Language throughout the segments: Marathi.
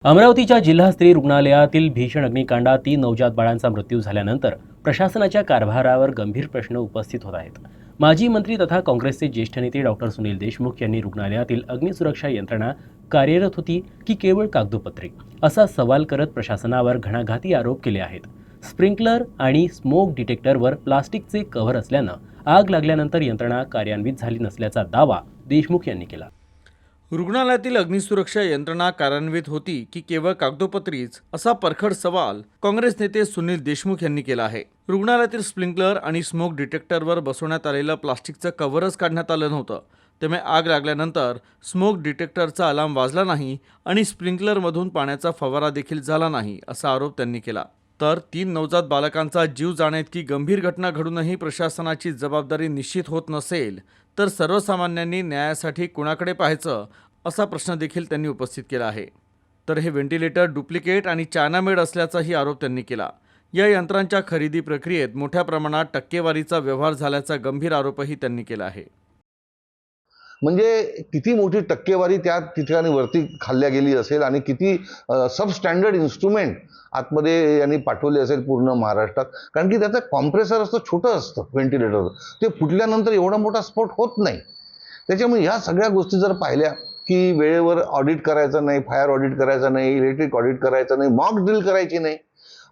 अमरावतीच्या जिल्हा स्त्री रुग्णालयातील भीषण अग्निकांडात 3 नवजात बाळांचा मृत्यू झाल्यानंतर प्रशासनाच्या कारभारावर गंभीर प्रश्न उपस्थित होत आहेत। माजी मंत्री तथा काँग्रेसचे ज्येष्ठ नेते डॉक्टर सुनील देशमुख यांनी रुग्णालयातील अग्निसुरक्षा यंत्रणा कार्यरत होती की केवळ कागदोपत्री असा सवाल करत प्रशासनावर घणाघाती आरोप केले आहेत। स्प्रिंकलर आणि स्मोक डिटेक्टरवर प्लास्टिकचे कव्हर असल्यानं आग लागल्यानंतर यंत्रणा कार्यान्वित झाली नसल्याचा दावा देशमुख यांनी केला। रुग्णालयातील अग्निसुरक्षा यंत्रणा कार्यान्वित होती की केवळ कागदोपत्रीच असा परखड सवाल काँग्रेस नेते सुनील देशमुख यांनी केला आहे। रुग्णालयातील स्प्रिंकलर आणि स्मोक डिटेक्टरवर बसवण्यात आलेलं प्लास्टिकचं कव्हरच काढण्यात आलं नव्हतं। त्यामुळे आग लागल्यानंतर स्मोक डिटेक्टरचा अलार्म वाजला नाही आणि स्प्रिंकलरमधून पाण्याचा फवारा देखील झाला नाही असा आरोप त्यांनी केला। तर 3 नवजात बालकांचा जीव जाण्याइतकी गंभीर घटना घडूनही प्रशासनाची जबाबदारी निश्चित होत नसेल तर सर्वसामान्यांनी न्यायासाठी कुणाकडे पाहायचं असा प्रश्न देखील त्यांनी उपस्थित केला आहे। तर हे व्हेंटिलेटर डुप्लिकेट आणि चायनामेड असल्याचाही आरोप त्यांनी केला। या यंत्रांच्या खरेदी प्रक्रियेत मोठ्या प्रमाणात टक्केवारीचा व्यवहार झाल्याचा गंभीर आरोपही त्यांनी केला आहे। म्हणजे किती मोठी टक्केवारी त्या ठिकाणी वरती खाल्ल्या गेली असेल आणि किती सब स्टँडर्ड इन्स्ट्रुमेंट आतमध्ये यांनी पाठवले असेल पूर्ण महाराष्ट्रात। कारण की त्याचं कॉम्प्रेसर असतं, छोटं असतं व्हेंटिलेटर, ते फुटल्यानंतर एवढा मोठा स्फोट होत नाही। त्याच्यामुळे ह्या सगळ्या गोष्टी जर पाहिल्या की वेळेवर ऑडिट करायचं नाही, फायर ऑडिट करायचं नाही, इलेक्ट्रिक ऑडिट करायचं नाही, मॉक ड्रिल करायची नाही।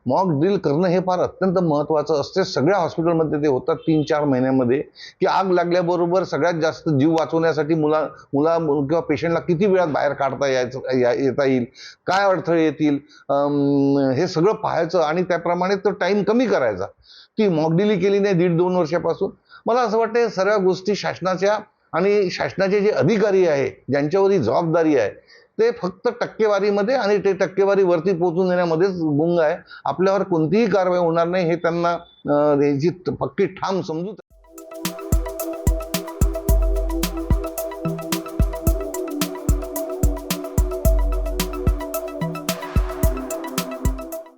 मॉक ड्रिल करणं हे फार अत्यंत महत्त्वाचं असते। सगळ्या हॉस्पिटलमध्ये ते होतात 3-4 महिन्यामध्ये की आग लागल्याबरोबर सगळ्यात जास्त जीव वाचवण्यासाठी मुला किंवा पेशंटला किती वेळात बाहेर काढता येता येईल, काय अडथळे येतील, हे सगळं पाहायचं आणि त्याप्रमाणे तो टाईम कमी करायचा। ती मॉक ड्रिल केली नाही 1.5-2 वर्षापासून। मला असं वाटतं सर्व गोष्टी शासनाच्या आणि शासनाचे जे अधिकारी आहे ज्यांच्यावर ही जबाबदारी आहे ते फक्त टक्केवारीमध्ये आणि ते टक्केवारी वरती पोहोचून देण्यामध्येच गुंग आहे। आपल्यावर कोणतीही कारवाई होणार नाही हे त्यांना याची पक्की ठाम समजूत